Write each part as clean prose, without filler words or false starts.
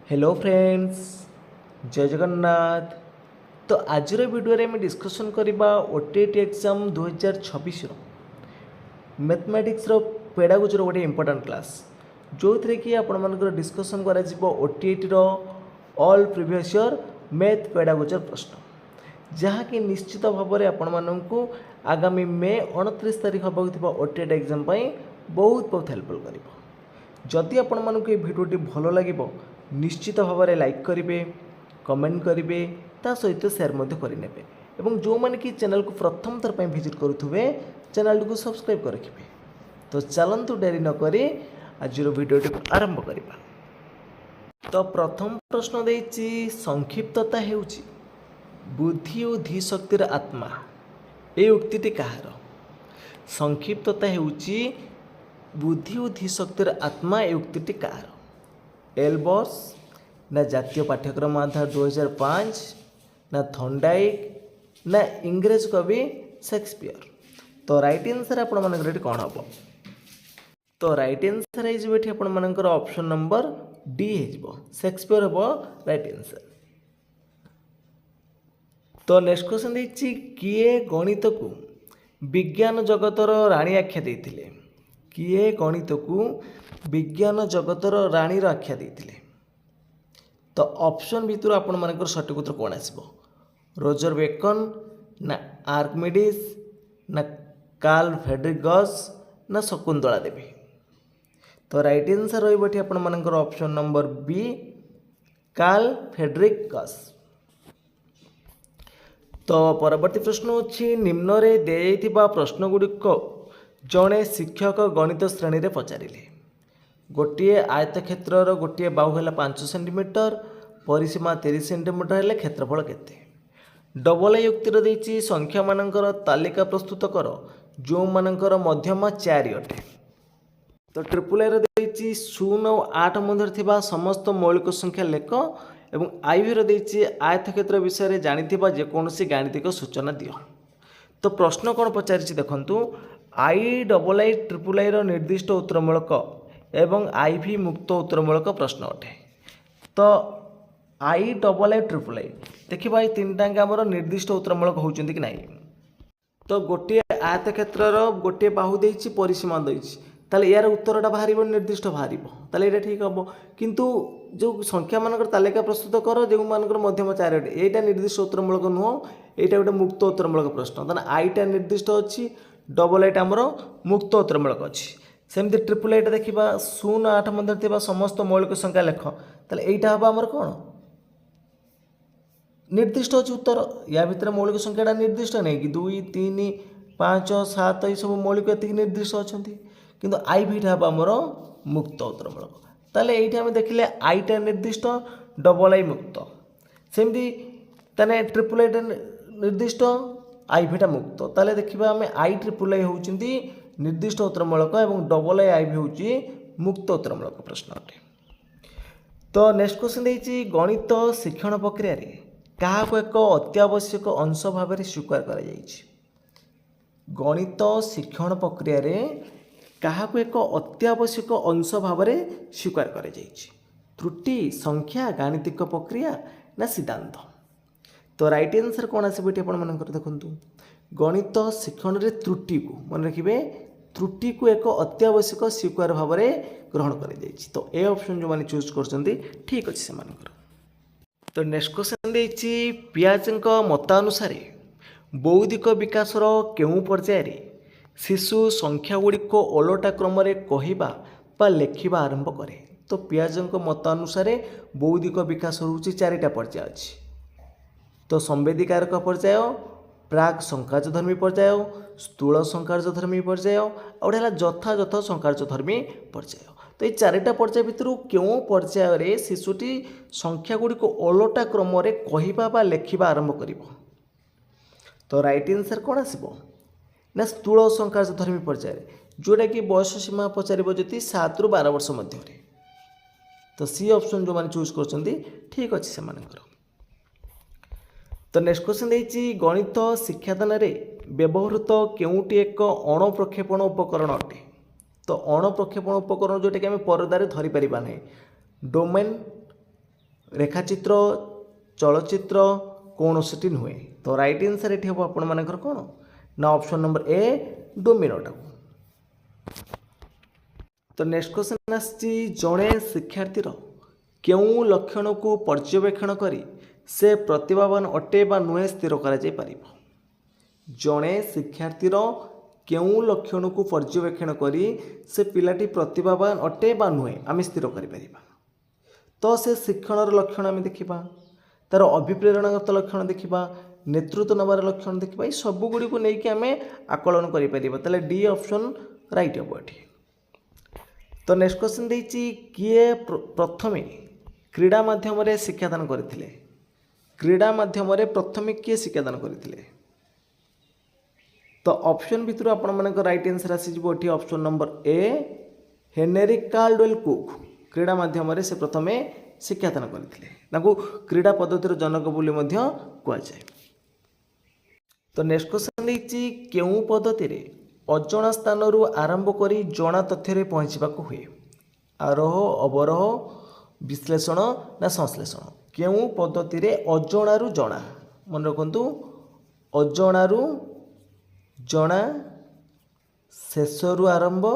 Hello friends, जय जगन्नाथ। तो आज वीडियो में डिस्कसन करवा ओटीटी एग्जाम 2026 मैथमेटिक्स पेडागोजी गोटे इंपोर्टाट क्लास जो थी कि आपर डिस्कसन कर OTT all previous year math पेडागोजर प्रश्न जहाँकि निश्चित भाव में आपण मानू आगामी मे 29 तारीख होगा ओटीटी एग्जाम बहुत बहुत हेल्पफुल कर जदि आपण मानक ये भिडियोटी भल लगे निश्चित भाव में लाइक करेंगे, कमेंट करेंगे, ता सहित सेयार करेंगे और जो मैंने कि चैनल को प्रथम थर पर विजिट करुवे चैनल को सब्सक्राइब कर रखिए। तो चलतु डेरी नक आज भिडियोटी को आरंभ करवा। तो प्रथम प्रश्न देछि संक्षिप्तता हेउछि बुद्धि और धीशक्तिर आत्मा। ये उक्तिटी कहार? संक्षिप्तता हेउछि बुद्धि और धीशक्तिर आत्मा। ये उक्तिटी कहार? एल्बर्स ना जातीय पाठ्यक्रम आधार 2005 ना थर्नडाइक ना इंग्रेज कवि शेक्सपियर। तो राइट आंसर आपण मानकर कौन हम? तो राइट आंसर है आपण मानकर ऑप्शन नंबर डी हो शेक्सपियर हम राइट आंसर। तो नेक्स्ट क्वेश्चन देखिए किए गणित को विज्ञान जगतर राणी आख्या देथिले? किए गणित को विज्ञान जगतर राणी आख्या देथिले? तो ऑप्शन भितर आपण मानकर सठिक उत्तर कौन आसब? रोजर बेकन ना आर्किमिडीज ना कार्ल फ्रेडरिक गॉस ना शकुंतला देवी? तो राइट आंसर रही आपण मानकर option number B Carl Friedrich Gauss. तो परवर्ती प्रश्न अच्छी निम्न रे दिया प्रश्न गुड़िक जड़े शिक्षक गणित श्रेणी रे पचारिले? गोटे आयतक्षेत्र गोटे बाहु है 5 सेंटीमीटर, परिसीमा 30 सेंटीमीटर हेले क्षेत्रफल केते? डबल युक्तिर देछि संख्या मानकर तालिका प्रस्तुत कर जो मानकर मध्यम 4 अटे। तो ट्रिपल ए देछि 0 और 8 मध्य थिबा समस्त मौलिक संख्या लेख एवं आईवी देछि आयतक्षेत्र विषय में जानिथिबा जेकोसी गाणितिक सूचना दियो। तो प्रश्न कौन पचारिछि देखंतु I double I triple I निर्दिष्ट उत्तरमूलक एवं आईवी मुक्त उत्तरमूलक प्रश्न अटे। तो I double I triple I देखिए ये तीन टाँग आमर निर्दिष्ट उत्तरमूलक होउचंती कि नहीं? तो गोटे आयतक्षेत्र गोटे बाहु देछि परिसीमा देछि ताले यार उत्तरटा बाहर निर्दिष्ट बाहर ताले ये ठीक हम किंतु जो संख्या मानकर तालिका प्रस्तुत कर जो मानकर मध्यम 4 अटे एटा निर्दिष्ट उत्तरमूलक नुह, एटा गोटे मुक्त उत्तरमूलक प्रश्न। ताना आईटा निर्दिष्ट अच्छी डबल आईटा आमर मुक्त उत्तरमूलक अच्छी। सेमती ट्रिपल आईटा देखा 0 8 मध्य समस्त मौलिक संख्या लेख ताले एटा हम आमर कौन निर्दिष्ट अच्छी उत्तर। या भितर मौलिक संख्याटा निर्दिष्ट नहीं कि 2 3 5 7 ये सब मौलिक एति निर्दिष्ट अच्छा किंतु आई भीटा हम आमर मुक्त उत्तरमूलक। ताले एठी हम देखिले आईटा निर्दिष्ट डबल आई मुक्त। सेमती ताने ट्रिपल आईटा निर्दिष्ट आई भीटा मुक्त। ताले देखिबा हम आई ट्रिपल आई होउचंती निर्दिष्ट उत्तरमूलक एवं डबल आई भी होउची मुक्त उत्तरमूलक प्रश्न अटे। तो नेक्स्ट क्वेश्चन देछि गणित शिक्षण प्रक्रिया रे काहाको एक अत्यावश्यक अंश भाव में स्वीकार करा जायछि? गणित शिक्षण प्रक्रिया रे काहाको एक अत्यावश्यक अंश भाव में स्वीकार करा जायछि? त्रुटि, संख्या, गाणितिक प्रक्रिया ना सिद्धांत? तो राइट आंसर कौन आसब ये आपण मानकर देखंतु गणित शिक्षण रे त्रुटि को मन रखिबे त्रुटि को एक अत्यावश्यक स्वीकार भाव में ग्रहण करा जायछि। तो ए ऑप्शन जो माने चूज करछंती ठीक अछि से मानकर। तो नेक्स्ट क्वेश्चन देछि पियाजेंक मतानुसार बौद्धिक विकासर केउ पर्याय रे शिशु संख्या गुड़ी को ओलटा क्रम रे कहिबा बा लेखिबा आरंभ करे? तो पियाजेंक मतानुसार बौद्धिक विकास होउछि 4टा पर्याय अछि। तो संवेदीकारक पर्याय, प्राक संकार्यधर्मी पर्याय, स्थूल संकार्यधर्मी पर्याय और यथायथ संकार्यधर्मी पर्याय। तो ये 4टा पर्याय भितर क्यों पर्याय रे शिशुटी संख्या गुड़ी को ओलटा क्रम रे कहिबा बा लेखिबा आरंभ करिवो? तो राइट आंसर कौन आसब ना स्थूल संकार्यधर्मी पर्याय जोटा कि बयस सीमा पचार जदि 7 ରୁ 12 वर्ष मध्य। तो सी ऑप्शन जो मैंने चूज कर ठीक अच्छे से मानकर। तो नेक्स्ट क्वेश्चन देछि गणित शिक्षादान रे व्यवहृत केउटी एक अणप्रक्षेपण उपकरण अटे? तो अणप्रक्षेपण उपकरण जोटा कि आम परदारे धरी पारिबा नहीं डोमेन रेखाचित्र चलचित्र कौन सी नुहे। तो राइट आंसर ये हम आपर कौन ना ऑप्शन नंबर ए डोमिनोटा। तो नेक्स्ट क्वेश्चन आसी जड़े शिक्षार्थीर केउं लक्षण को पर्यवेक्षण करी से प्रतिभावान अटे बा नुहे स्थिर करा जाय परिबो। जड़े शिक्षार्थीर केउं लक्षण को पर्यवेक्षण करी से पिलाटी प्रतिभावान अटे बा नुहे आम स्थिर करिपरिबा। तो से शिक्षण लक्षण आम देखा, तार अभिप्रेरणागत लक्षण देखा, नेतृत्व नबार लक्षण देखा, ये सबुगुड़ी को लेकिन आम आकलन करें। डी ऑप्शन राइट हम ये। तो नेक्स्ट क्वेश्चन देछि किए प्रथमे क्रीड़ा माध्यम रे शिक्षादान करथिले। क्रीड़ा माध्यम रे प्रथमे किए शिक्षादान करथिले। तो ऑप्शन भितर आपण मानक राइट आंसर आसी जिवो एठी option number A Henry Caldwell Cook क्रीड़ा माध्यम रे से प्रथमे शिक्षादान करथिले। ताकू क्रीड़ा पद्धतिर जनक बोली मध्य कुआ जाय। तो नेक्स्ट क्वेश्चन देछि केउं पद्धति रे अजणा स्थान रु आरंभ करी जणा तथ्य रे पहुँचवाक हुए। आरोह अवरोह विश्लेषण ना संश्लेषण। केउं पद्धति रे अजणा रु जणा मन रखंतु अजणा रु जणा शेष रु आरंभ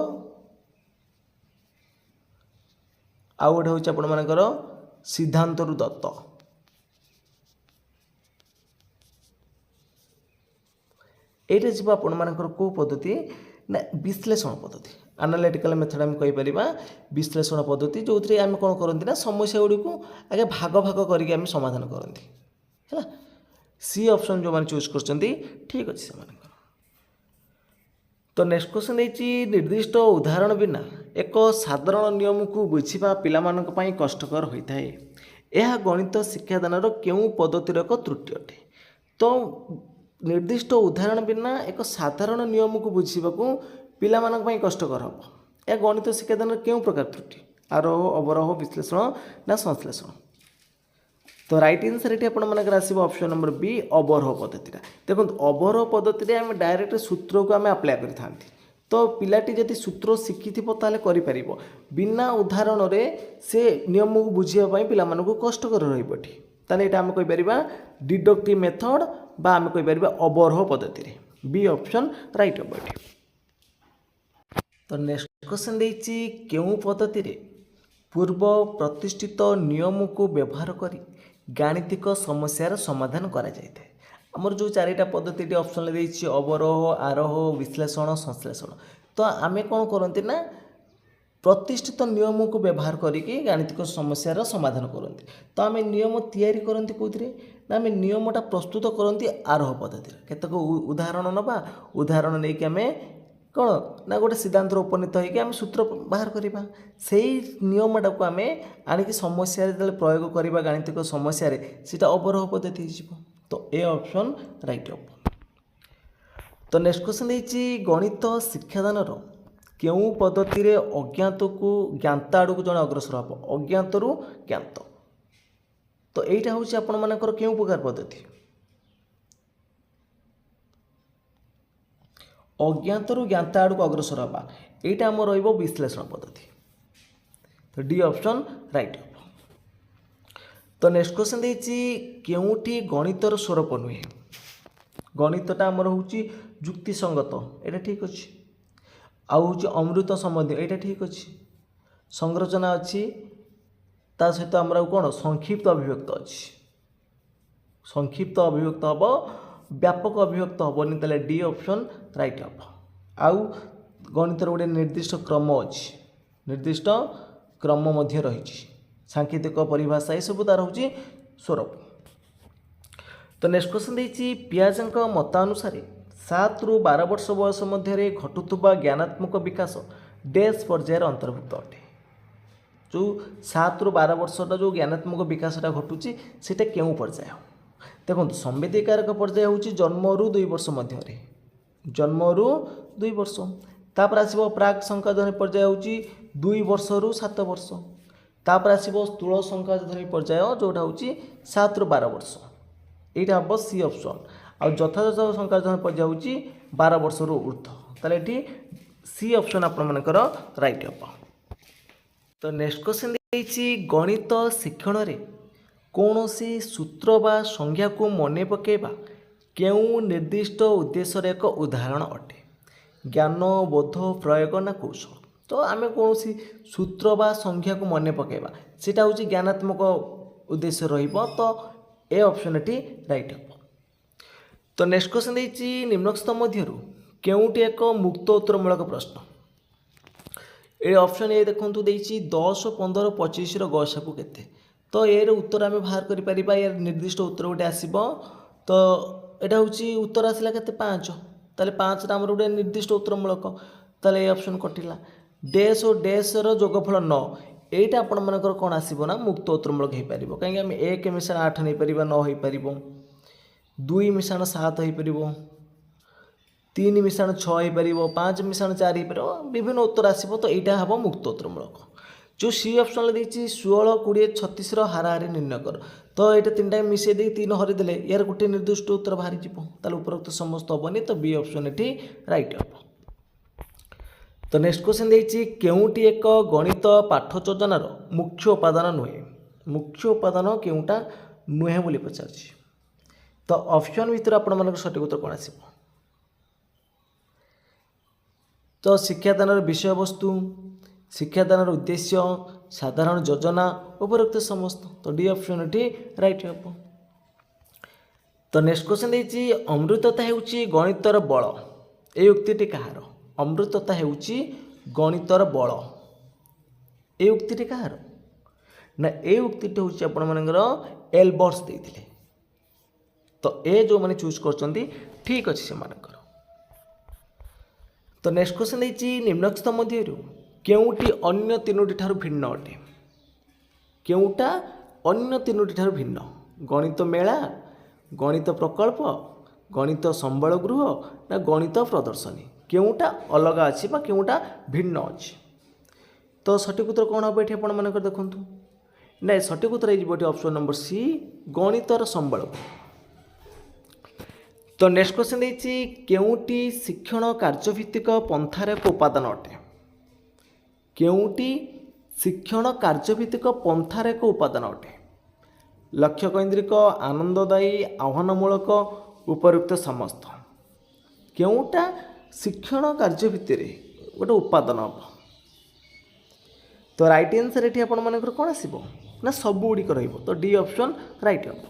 आउ गोटे हूँ आपण मानकर सिद्धांत रु दत्त। ये जी आपण मानकर को पद्धति ना विश्लेषण पद्धति एनालिटिकल मेथड आम कहीपर विश्लेषण पद्धति जो थी आम कौन करती ना समस्या गुड़ी को आगे भाग भाग करके आम समाधान करती है। सी ऑप्शन जो मैंने चूज कर ठीक अच्छे से। तो नेक्स्ट क्वेश्चन है निर्दिष्ट उदाहरण बिना एक साधारण नियम को बुझा पाई कष्टकर होता है। यह गणित शिक्षादान केउं पद्धतिर एक त्रुटि अटे। तो निर्दिष्ट उदाहरण बिना एक साधारण नियम को बुझाक पाई कष्टकर हम। यह गणित शिक्षादान केउं प्रकार त्रुटि आरोह अवरोह विश्लेषण ना संश्लेषण। तो राइट आंसर ये आपर आसो ऑप्शन नंबर बी अवरोह पद्धति। देखो अवरोह पद्धति आम डायरेक्ट सूत्र को आम अप्लाई करता। तो पिलाटी जदि सूत्र शिखि ताले करि बिना उदाहरण रे से नियम को बुझापी पिला कष्टकर रही। ताले ये आम कहीपर डिडक्टिव मेथड बा आम कहीपर अवरोह पद्धति। बी ऑप्शन राइट हम ये। तो नेक्स्ट क्वेश्चन देछि केउं पद्धति रे पूर्व प्रतिष्ठित नियम को व्यवहार करी गाणितिक समस्यार समाधान करा जायते। आमर जो चारिटा पद्धति ऑप्शन देछि अवरोह आरोह विश्लेषण संश्लेषण। तो आमे कौन करते ना प्रतिष्ठित नियम को व्यवहार करके गाणितिक समस्यार समाधान करते। तो आम नियम तैयारी करते कौन ना आम नियमटा प्रस्तुत करती आरोह पद्धति। केतक उदाहरण नवा उदाहरण नहीं कि आम कौन ना गोटे सिद्धांत उपनीत होकर सूत्र बाहर करवा से नियमटा को आम आणिकी समस्या प्रयोग करवा गाणितिक समस्या सीटा अवरोह पद्धति हो। तो ए ऑप्शन राइट हम। तो नेक्स्ट क्वेश्चन देछि गणित शिक्षादान केउं पद्धति रे अज्ञात को ज्ञात आड़ को जड़े अग्रसर हम अज्ञात रु ज्ञात। तो यहीटा हूँ आपण मानकर केउं प्रकार पद्धति अज्ञात रु ज्ञात आड़ को अग्रसर हवा यहाँ आम विश्लेषण पद्धति। तो डी ऑप्शन राइट हम। तो नेक्स्ट क्वेश्चन देछि केउंठी गणितर स्वरूप नुहे। गणितटा आमर हूँ जुक्तिसंगत यहाँ ठीक अच्छे आउ हूँ अमृत संबंधी यहाँ ठीक अच्छे संरचना अच्छी ता सहित आमर कौन संक्षिप्त अभिव्यक्त अच्छी संक्षिप्त अभिव्यक्त हम व्यापक अभिव्यक्त हेनी। ताले डी ऑप्शन राइट हम। आउ गणितर गोटे निर्दिष्ट क्रम अच्छी निर्दिष्ट क्रम मध्य रही सांकेतिक परिभाषा ये सब तार हूँ स्वरूप। तो नेक्स्ट क्वेश्चन देछि पियाजेंक मतानुसार 7 रु 12 वर्ष बयस मध्य घटुवा ज्ञानात्मक विकास डैश पर्यायर अंतर्भुक्त अटे। जो 7 रु 12 वर्षटा जो ज्ञानात्मक विकासटा घटुची सेटा केउं पर्याय। देखो संवेदीकारक पर्याय हूँ जन्म रु 2 वर्ष मध्य जन्म रु 2 वर्ष तापर आसो प्राक संख्याधनी पर्याय हूँ 2 वर्ष रु 7 वर्ष तापर आसो स्थूल संख्याधनी पर्याय जोटा हूँ 7 रु 12 वर्ष यहाँ हम सी ऑप्शन। आउ यथायथ संख्याधनी पर्याय हूँ 12 वर्ष रु ऊर्ध्व ताले ये सी ऑप्शन आपर राइट हम। तो नेक्स्ट क्वेश्चन देछि गणित शिक्षण रे କୌଣସି ସୂତ୍ର ବା ସଂଜ୍ଞାକୁ ମନେ ପକାଇବା କେଉଁ ନିର୍ଦ୍ଦିଷ୍ଟ ଉଦ୍ଦେଶ୍ୟର ଏକ ଉଦାହରଣ ଅଟେ? ଜ୍ଞାନ, ବୋଧ, ପ୍ରୟୋଗ ନା କୌଶଳ? ତ ଆମେ କୌଣସି ସୂତ୍ର ବା ସଂଜ୍ଞାକୁ ମନେ ପକାଇବା, ସେଇଟା ହେଉଛି ଜ୍ଞାନାତ୍ମକ ଉଦ୍ଦେଶ୍ୟ ରହିବ। ତ ଏ ଅପସନ୍ଟି ରାଇଟ୍ ହେବ। ତ ନେକ୍ସଟ କ୍ୱେଶ୍ଚନ୍ ଦେଇଛି ନିମ୍ନୋକ୍ତ ମଧ୍ୟରୁ କେଉଁଟି ଏକ ମୁକ୍ତ ଉତ୍ତରମୂଳକ ପ୍ରଶ୍ନ? ଏ ଅପସନ୍ ଏ ଦେଖନ୍ତୁ ଦେଇଛି 10, 15, 25ର ଗସାକୁ କେତେ? ତ ଏର ଉତ୍ତର ଆମେ ବାହାର କରିପାରିବା। ଏର ନିର୍ଦ୍ଦିଷ୍ଟ ଉତ୍ତର ଗୋଟେ ଆସିବ। ତ ଏଇଟା ହେଉଛି ଉତ୍ତର ଆସିଲା କେତେ? 5। ତାହେଲେ 5ଟା ଆମର ଗୋଟେ ନିର୍ଦ୍ଦିଷ୍ଟ ଉତ୍ତରମୂଳକ। ତାହେଲେ ଏ ଅପସନ୍ କଟିଲା। ଡେସ୍ ଓ ଡେସ୍ର ଯୋଗଫଳ 9, এইটা ଆପଣମାନଙ୍କର କ'ଣ ଆସିବ ନା ମୁକ୍ତ ଉତ୍ତରମୂଳକ ହେଇପାରିବ। କାହିଁକି ଆମେ 1 ମିଶାଣ 8 ନେଇପାରିବା, 9 ହେଇପାରିବ। 2 ମିଶାଣ 7 ହେଇପାରିବ, 3 ମିଶାଣ 6 ହେଇପାରିବ, 5 ମିଶାଣ 4 ହେଇପାରିବ। ବିଭିନ୍ନ ଉତ୍ତର ଆସିବ। ତ এইটা ହେବ ମୁକ୍ତ ଉତ୍ତରମୂଳକ। ଯେଉଁ ସି ଅପସନ୍ରେ ଦେଇଛି 16, 20, 36ର ହାରାହାରି ନିର୍ଣ୍ଣୟ କର। ତ ଏଇଟା ତିନିଟା ମିଶାଇ ଦେଇକି 3 ହରିଦେଲେ ଏହାର ଗୋଟିଏ ନିର୍ଦ୍ଦିଷ୍ଟ ଉତ୍ତର ବାହାରିଯିବ। ତାହେଲେ ଉପରୋକ୍ତ ସମସ୍ତ ହେବନି। ତ ବି ଅପସନ୍ ଏଠି ରାଇଟ୍ ହେବ। ତ ନେକ୍ସଟ କ୍ୱେଶ୍ଚନ୍ ଦେଇଛି କେଉଁଟି ଏକ ଗଣିତ ପାଠ ଯୋଜନାର ମୁଖ୍ୟ ଉପାଦାନ ନୁହେଁ? ମୁଖ୍ୟ ଉପାଦାନ କେଉଁଟା ନୁହେଁ ବୋଲି ପଚାରୁଛି। ତ ଅପସନ୍ ଭିତରେ ଆପଣମାନଙ୍କର ସଠିକ୍ ଉତ୍ତର କ'ଣ ଆସିବ? ତ ଶିକ୍ଷାଦାନର ବିଷୟବସ୍ତୁ, ଶିକ୍ଷାଦାନର ଉଦ୍ଦେଶ୍ୟ, ସାଧାରଣ ଯୋଜନା, ଉପରୋକ୍ତ ସମସ୍ତ। ତ ଡି ଅପସନ୍ ଏଠି ରାଇଟ୍ ହେବ। ତ ନେକ୍ସଟ କ୍ୱେଶ୍ଚନ୍ ଦେଇଛି ଅମୃତତା ହେଉଛି ଗଣିତର ବଳ। এই ଉକ୍ତିଟି କାହାର? ଅମୃତତା ହେଉଛି ଗଣିତର ବଳ। এই ଉକ୍ତିଟି କାହାର? ନା এই ଉକ୍ତିଟି ହେଉଛି ଆପଣମାନଙ୍କର ଏଲବର୍ଟ୍ସ ଦେଇଥିଲେ। ତ ଏ ଯେଉଁମାନେ ଚୁଜ୍ କରୁଛନ୍ତି ଠିକ୍ ଅଛି ସେମାନଙ୍କର। ତ ନେକ୍ସଟ କ୍ୱେଶ୍ଚନ୍ ଦେଇଛି ନିମ୍ନୋକ୍ତ ମଧ୍ୟରୁ କେଉଁଟି ଅନ୍ୟ ତିନୋଟି ଠାରୁ ଭିନ୍ନ ଅଟେ? କେଉଁଟା ଅନ୍ୟ ତିନୋଟି ଠାରୁ ଭିନ୍ନ? ଗଣିତ ମେଳା, ଗଣିତ ପ୍ରକଳ୍ପ, ଗଣିତ ସମ୍ବଳ ଗୃହ ନା ଗଣିତ ପ୍ରଦର୍ଶନୀ? କେଉଁଟା ଅଲଗା ଅଛି ବା କେଉଁଟା ଭିନ୍ନ ଅଛି? ତ ସଠିକ୍ ଉତ୍ତର କ'ଣ ହେବ ଏଠି ଆପଣମାନଙ୍କର ଦେଖନ୍ତୁ। ନାଇଁ, ସଠିକ୍ ଉତ୍ତର ହେଇଯିବ ଏଠି ଅପସନ୍ ନମ୍ବର ସି, ଗଣିତର ସମ୍ବଳ। ତ ନେକ୍ସଟ କ୍ୱେଶ୍ଚନ୍ ଦେଇଛି କେଉଁଟି ଶିକ୍ଷଣ କାର୍ଯ୍ୟଭିତ୍ତିକ ପନ୍ଥାର ଏକ ଉପାଦାନ ଅଟେ? କେଉଁଟି ଶିକ୍ଷଣ କାର୍ଯ୍ୟଭିତ୍ତିକ ପନ୍ଥାର ଏକ ଉପାଦାନ ଅଟେ? ଲକ୍ଷ୍ୟ କୈନ୍ଦ୍ରିକ, ଆନନ୍ଦଦାୟୀ, ଆହ୍ୱାନମୂଳକ, ଉପରୋକ୍ତ ସମସ୍ତ। କେଉଁଟା ଶିକ୍ଷଣ କାର୍ଯ୍ୟ ଭିତରେ ଗୋଟେ ଉପାଦାନ ହେବ? ତ ରାଇଟ୍ ଆନ୍ସର୍ ଏଠି ଆପଣମାନଙ୍କର କ'ଣ ଆସିବ ନା ସବୁଗୁଡ଼ିକ ରହିବ। ତ ଡି ଅପସନ୍ ରାଇଟ୍ ହେବ।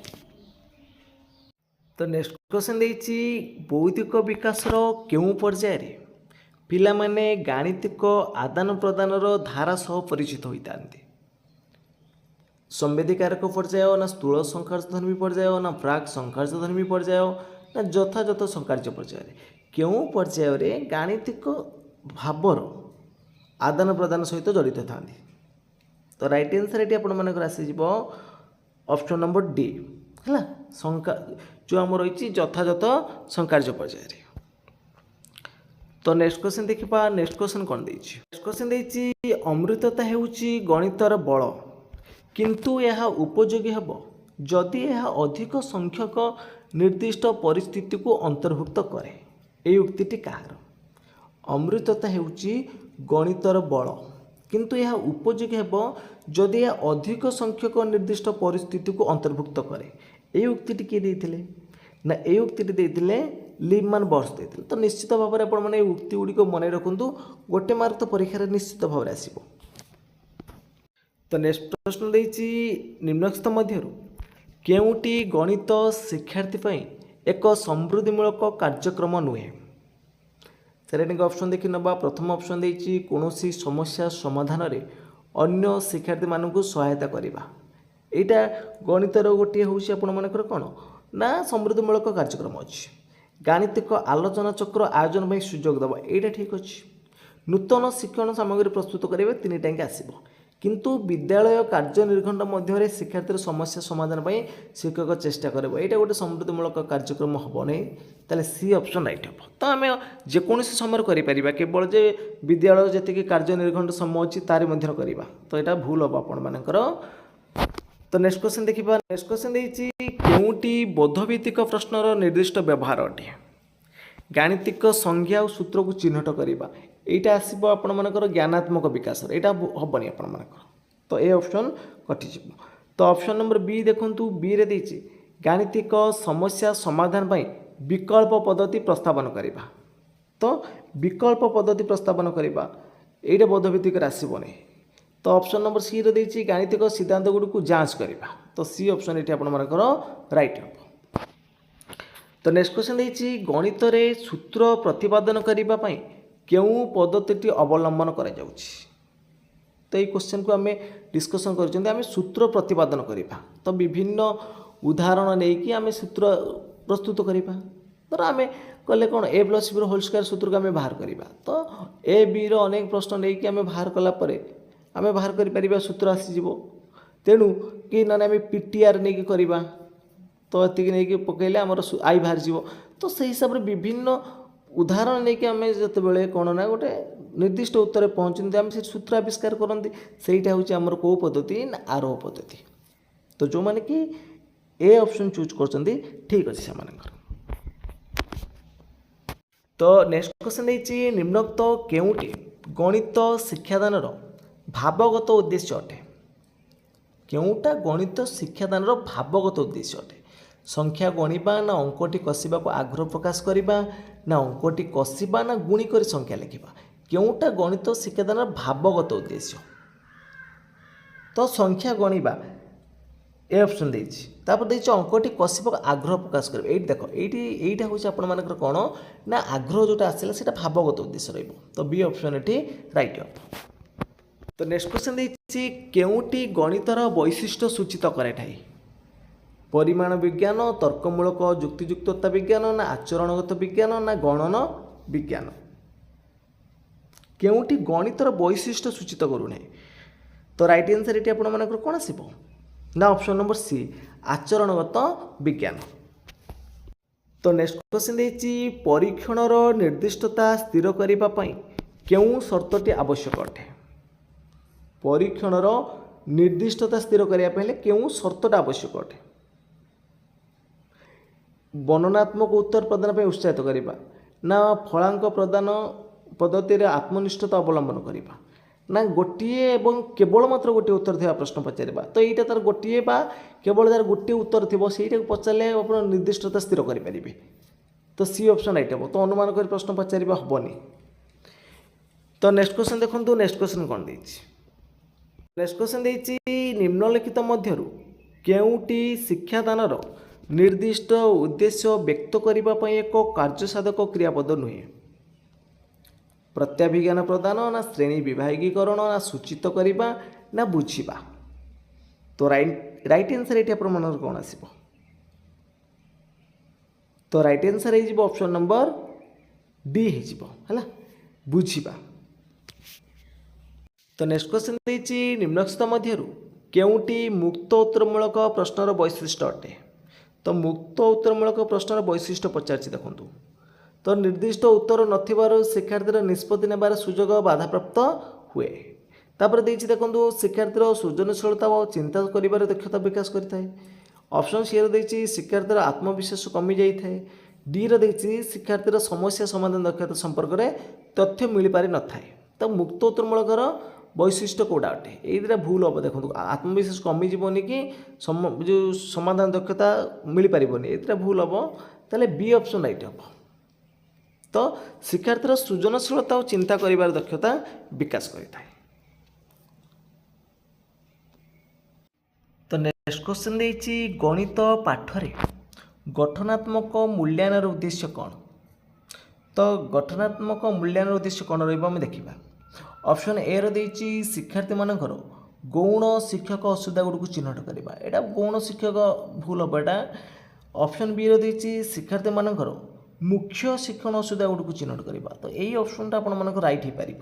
ତ ନେକ୍ସଟ କ୍ୱେଶ୍ଚନ୍ ଦେଇଛି ବୌଦ୍ଧିକ ବିକାଶର କେଉଁ ପର୍ଯ୍ୟାୟରେ ପିଲାମାନେ ଗାଣିତିକ ଆଦାନ ପ୍ରଦାନର ଧାରା ସହ ପରିଚିତ ହୋଇଥାନ୍ତି? ସମ୍ବେଦୀକାରକ ପର୍ଯ୍ୟାୟ ନା ସ୍ଥୂଳ ସଂକାର୍ଯ୍ୟଧର୍ମୀ ପର୍ଯ୍ୟାୟ ନା ପ୍ରାକ୍ ସଂକାର୍ଯ୍ୟଧର୍ମୀ ପର୍ଯ୍ୟାୟ ନା ଯଥାଯଥ ସଂକାର୍ଯ୍ୟ ପର୍ଯ୍ୟାୟରେ? କେଉଁ ପର୍ଯ୍ୟାୟରେ ଗାଣିତିକ ଭାବର ଆଦାନ ପ୍ରଦାନ ସହିତ ଜଡ଼ିତ ଥାନ୍ତି? ତ ରାଇଟ୍ ଆନ୍ସର୍ ଏଠି ଆପଣମାନଙ୍କର ଆସିଯିବ ଅପସନ୍ ନମ୍ବର ଡି ହେଲା। ଯେଉଁ ଆମର ରହିଛି ଯଥାଯଥ ସଂକାର୍ଯ୍ୟ ପର୍ଯ୍ୟାୟରେ। ତ ନେକ୍ସଟ କ୍ୱେଶ୍ଚନ୍ ଦେଖିବା। ନେକ୍ସଟ କ୍ୱେଶ୍ଚନ୍ କ'ଣ ଦେଇଛି? ନେକ୍ସଟ କ୍ୱେଶ୍ଚନ୍ ଦେଇଛି ଅମୃତତା ହେଉଛି ଗଣିତର ବଳ, କିନ୍ତୁ ଏହା ଉପଯୋଗୀ ହେବ ଯଦି ଏହା ଅଧିକ ସଂଖ୍ୟକ ନିର୍ଦ୍ଦିଷ୍ଟ ପରିସ୍ଥିତିକୁ ଅନ୍ତର୍ଭୁକ୍ତ କରେ। এই ଉକ୍ତିଟି କାହାର? ଅମୃତତା ହେଉଛି ଗଣିତର ବଳ, କିନ୍ତୁ ଏହା ଉପଯୋଗୀ ହେବ ଯଦି ଏହା ଅଧିକ ସଂଖ୍ୟକ ନିର୍ଦ୍ଦିଷ୍ଟ ପରିସ୍ଥିତିକୁ ଅନ୍ତର୍ଭୁକ୍ତ କରେ। এই ଉକ୍ତିଟି କିଏ ଦେଇଥିଲେ? ନା এই ଉକ୍ତିଟି ଦେଇଥିଲେ ଲିହ୍ମାନ ବର୍ସ ଦେଇଥିଲେ। ତ ନିଶ୍ଚିତ ଭାବରେ ଆପଣମାନେ এই ଉକ୍ତି ଗୁଡ଼ିକ ମନେ ରଖନ୍ତୁ, ଗୋଟେ ମାର୍କ ତ ପରୀକ୍ଷାରେ ନିଶ୍ଚିତ ଭାବରେ ଆସିବ। ତ ନେକ୍ସଟ ପ୍ରଶ୍ନ ଦେଇଛି ନିମ୍ନୋକ୍ତ ମଧ୍ୟରୁ କେଉଁଟି ଗଣିତ ଶିକ୍ଷାର୍ଥୀ ପାଇଁ ଏକ ସମୃଦ୍ଧିମୂଳକ କାର୍ଯ୍ୟକ୍ରମ ନୁହେଁ? ସେରେଟିଙ୍ଗ ଅପସନ୍ ଦେଖି ନେବା। ପ୍ରଥମ ଅପସନ୍ ଦେଇଛି କୌଣସି ସମସ୍ୟା ସମାଧାନରେ ଅନ୍ୟ ଶିକ୍ଷାର୍ଥୀମାନଙ୍କୁ ସହାୟତା କରିବା। এইটা ଗଣିତର ଗୋଟିଏ ହେଉଛି ଆପଣମାନଙ୍କର କ'ଣ ନା ସମୃଦ୍ଧିମୂଳକ କାର୍ଯ୍ୟକ୍ରମ ଅଛି। ଗାଣିତିକ ଆଲୋଚନା ଚକ୍ର ଆୟୋଜନ ପାଇଁ ସୁଯୋଗ ଦେବ, এইটা ଠିକ୍ ଅଛି। ନୂତନ ଶିକ୍ଷଣ ସାମଗ୍ରୀ ପ୍ରସ୍ତୁତ କରିବେ, ତିନିଟା ହିଁ ଆସିବ। କିନ୍ତୁ ବିଦ୍ୟାଳୟ କାର୍ଯ୍ୟ ନିର୍ଘଣ୍ଟ ମଧ୍ୟରେ ଶିକ୍ଷାର୍ଥୀର ସମସ୍ୟା ସମାଧାନ ପାଇଁ ଶିକ୍ଷକ ଚେଷ୍ଟା କରିବ, এইটা ଗୋଟେ ସମୃଦ୍ଧିମୂଳକ କାର୍ଯ୍ୟକ୍ରମ ହେବ ନାହିଁ। ତାହେଲେ ସି ଅପସନ୍ ରାଇଟ୍ ହେବ। ତ ଆମେ ଯେକୌଣସି ସମୟରେ କରିପାରିବା, କେବଳ ଯେ ବିଦ୍ୟାଳୟ ଯେତିକି କାର୍ଯ୍ୟ ନିର୍ଘଣ୍ଟ ସମୟ ଅଛି ତାରି ମଧ୍ୟରେ କରିବା, ତ ଏଇଟା ଭୁଲ ହେବ ଆପଣମାନଙ୍କର। ତ ନେକ୍ସଟ କ୍ୱେଶ୍ଚନ୍ ଦେଖିବା। ନେକ୍ସଟ କ୍ୱେଶ୍ଚନ୍ ଦେଇଛି କେଉଁଟି ବୋଧଭିତ୍ତିକ ପ୍ରଶ୍ନର ନିର୍ଦ୍ଦିଷ୍ଟ ବ୍ୟବହାର ଅଟେ? ଗାଣିତିକ ସଂଜ୍ଞା ଆଉ ସୂତ୍ରକୁ ଚିହ୍ନଟ କରିବା, এইটা ଆସିବ ଆପଣମାନଙ୍କର ଜ୍ଞାନାତ୍ମକ ବିକାଶର, এইଟା ହେବନି ଆପଣମାନଙ୍କର। ତ ଏ ଅପସନ୍ କଟିଯିବ। ତ तो ऑप्शन नंबर बी देखंतु बी रे देछि गाणितिक समस्या समाधान पई विकल्प पद्धति प्रस्तावन करिबा। तो विकल्प पद्धति प्रस्तावन करिबा एटा बोधभित्तिक आसीबोनी। तो ऑप्शन नंबर सी रे देछि गाणितिक सिद्धांत गुडकु जांच करिबा। तो सी ऑप्शन एठी आपण मानकर राइट हो। तो नेक्स्ट क्वेश्चन देछि गणित रे सूत्र प्रतिपादन करिबा पई केउ पद्धति अवलंबन करा जाउछि। तो ये क्वेश्चन को आम डिस्कसन कर सूत्र प्रतिपादन करवा। तो विभिन्न उदाहरण नहीं कि आम सूत्र प्रस्तुत करवा। धर आम कले कौन ए प्लस बी होल स्क्वायर सूत्र को आम बाहर करवा। तो ए बी अनेक प्रश्न नहीं कि आम बाहर कलापर आम बाहर कर सूत्र आसीज। तेणु कि ना आम पीटीआर नहीं करवा। तो ये नहीं पकड़े आम आई बाहर जीव। तो से हिसाब से विभिन्न उदाहरण नहीं कि आम जो कौन ना गोटे निर्दिष्ट उत्तर पहुँचते आम से सूत्र आविष्कार करती सहीटा हूँ आमर कौ पद्धति ना आरोह पद्धति। तो जो मैंने कि ए ऑप्शन चूज कर ठीक अच्छे से। तो नेक्स्ट क्वेश्चन देछि निम्नोक्त केउटी गणित शिक्षादान भावगत उद्देश्य अटे। केउटा गणित शिक्षादान भावगत उद्देश्य अटे। संख्या गणिबा ना अंकटी कषिबा को आग्रह प्रकाश करिबा ना अंकटी कषिबा ना गुणी कर संख्या लिखिबा केउटा गणित शिक्षादान भावगत उद्देश्य। तो संख्या गणिबा ए ऑप्शन देछि। तापर देछि अंकटी कषिबा को आग्रह प्रकाश करिबा। एई देखो एईटा होछि आपण मानकर कोन ना आग्रह जोटा आसिला सेटा भावगत उद्देश्य रहइबो। तो बी ऑप्शन एठी राइट हो। तो नेक्स्ट क्वेश्चन देछि केउटी गणितर वैशिष्ट्य सूचित करे ठाई परिमाण विज्ञान तर्कमूलक युक्तियुक्तता विज्ञान ना आचरणगत विज्ञान ना गणन विज्ञान केउटी गणितर वैशिष्ट्य सूचित करूना। तो राइट आंसर ये आपण मानकर कौन आसब ना ऑप्शन नंबर सी आचरणगत विज्ञान। तो नेक्स्ट क्वेश्चन देछि परीक्षणर निर्दिष्टता स्थिर करिबा पई केउ शर्तटी आवश्यक अटे। परीक्षणर निर्दिष्टता स्थिर करिया पहिले केउ शर्तटा आवश्यक अटे। वर्णनात्मक उत्तर प्रदान पे उत्साहित करिबा ना फलांक प्रदान पद्धति आत्मनिष्ठता अवलंबन करिबा ना गोटे एवं केवल मात्र गोटे उत्तर थिबा प्रश्न पचारिबा। तो यहाँ तार गोटे बा केवल तार गोटे उत्तर थी से पचारे आप निर्दिष्टता स्थिर करें। तो सी ऑप्शन राइट हे। तो अनुमान कर प्रश्न पचारिबा हबनी। तो नेक्स्ट क्वेश्चन देखो। नेक्स्ट क्वेश्चन कौन देछि। नेक्स्ट क्वेश्चन देछि निम्नलिखित मध्यरु केउटी शिक्षादानर निर्दिष्ट उद्देश्य व्यक्त करिबा पई एक कार्यसाधक क्रियापद नुहे। प्रत्याभिज्ञान प्रदान ना श्रेणी विभागीकरण ना सूचित करिबा ना बुझिबा। तो राइट आंसर ये मन कौन आसब। तो राइट आंसर हो ऑप्शन नंबर डी है बुझिबा। तो नेक्स्ट क्वेश्चन देछि निम्नलिखित मध्यरु केउटी मुक्त उत्तरमूलक प्रश्नर वैशिष्ट्य अटे। तो मुक्त उत्तरमूलक प्रश्नर वैशिष्ट्य पचारछि देखंतु। तो निर्दिष्ट उत्तर नथिबार शिक्षार्थीर निष्पत्ति नेबार सुजोग बाधाप्राप्त हुए। तापर देछि देखंतु शिक्षार्थीर सृजनशीलता और चिंता करिबार दक्षता विकास करिथाय। ऑप्शन सी रे देछि शिक्षार्थीर आत्मविश्वास कमी जाई थाए। डी रे देछि शिक्षार्थीर समस्या समाधान दक्षता संपर्क में तथ्य मिल पारि न थाए। तो मुक्त उत्तरमूलकर वैशिष्ट्य कौटा अटे ये भूल हम देखो आत्मविश्वास कमिजनी कि जो समाधान दक्षता मिल पारनि ये भूल हम ताले बी ऑप्शन राइट हम। तो शिक्षार्थीर सृजनशीलता और चिंता करिबार दक्षता विकास करिथाय। तो नेक्स्ट क्वेश्चन देछि गणित पाठरे गठनात्मक मूल्यांकन उद्देश्य कौन। तो गठनात्मक मूल्यांकन उद्देश्य कौन रहिबा हम देखिबा। ऑप्शन ए रे देछि शिक्षार्थी मानकर गौण शिक्षक असुविधा गुड़ चिन्हट करवा। यहाँ गौण शिक्षक भूल हम। एटा ऑप्शन बी रे देछि शिक्षार्थी मानकर मुख्य शिक्षण असुविधा गुड़ चिन्हट करवा। तो यही ऑप्शन आप राइट हो पार।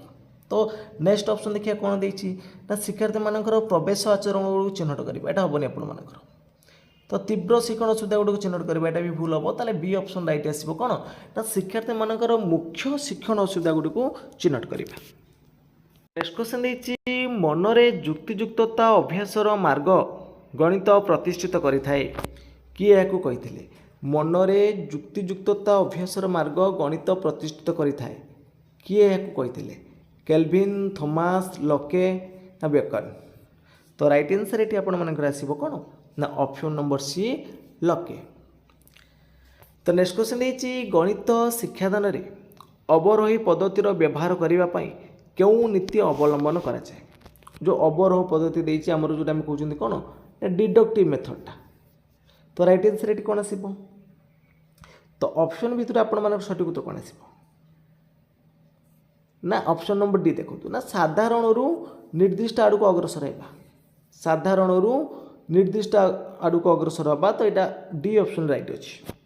तो नेक्स्ट ऑप्शन देखिए कौन देछि ना शिक्षार्थी मानकर प्रवेश आचरण गुड़ चिन्हट करवा। यहाँ हेनी आपर। तो तीव्र शिक्षण असुविधा गुड़ चिन्हट करवा भी भूल हम। ताले बी ऑप्शन राइट आसब कौन ना शिक्षार्थी मानकर मुख्य शिक्षण असुविधा गुड़ चिन्हट करवा। नेक्स्ट क्वेश्चन देछि मनरे युक्तियुक्तता अभ्यासर मार्ग गणित प्रतिष्ठित करिथाए। किए याकू कहिथिले मनरे युक्तियुक्तता अभ्यासर मार्ग गणित प्रतिष्ठित करिथाए। किए याकू कहिथिले केल्विन थॉमस लके ना बेकन। तो राइट आंसर ये आपर आसो कौन ना ऑप्शन नंबर सी लके। तो नेक्स्ट क्वेश्चन है गणित शिक्षादान रे अवरोही पद्धतिर व्यवहार करने क्यों नीति अवलंबन कराए। जो अवरोह पद्धति देती आमर जो कहते कौन डिडक्टिव मेथडटा। तो राइट आंसर ये कौन आसो तो ऑप्शन भितर आप सठिक उत्तर कौन आसो ना ऑप्शन नंबर डी देखो ना साधारण निर्दिष्ट आड़ को अग्रसर होगा। साधारण निर्दिष्ट आड़ को अग्रसर होगा तो यहाँ डी ऑप्शन राइट अच्छी।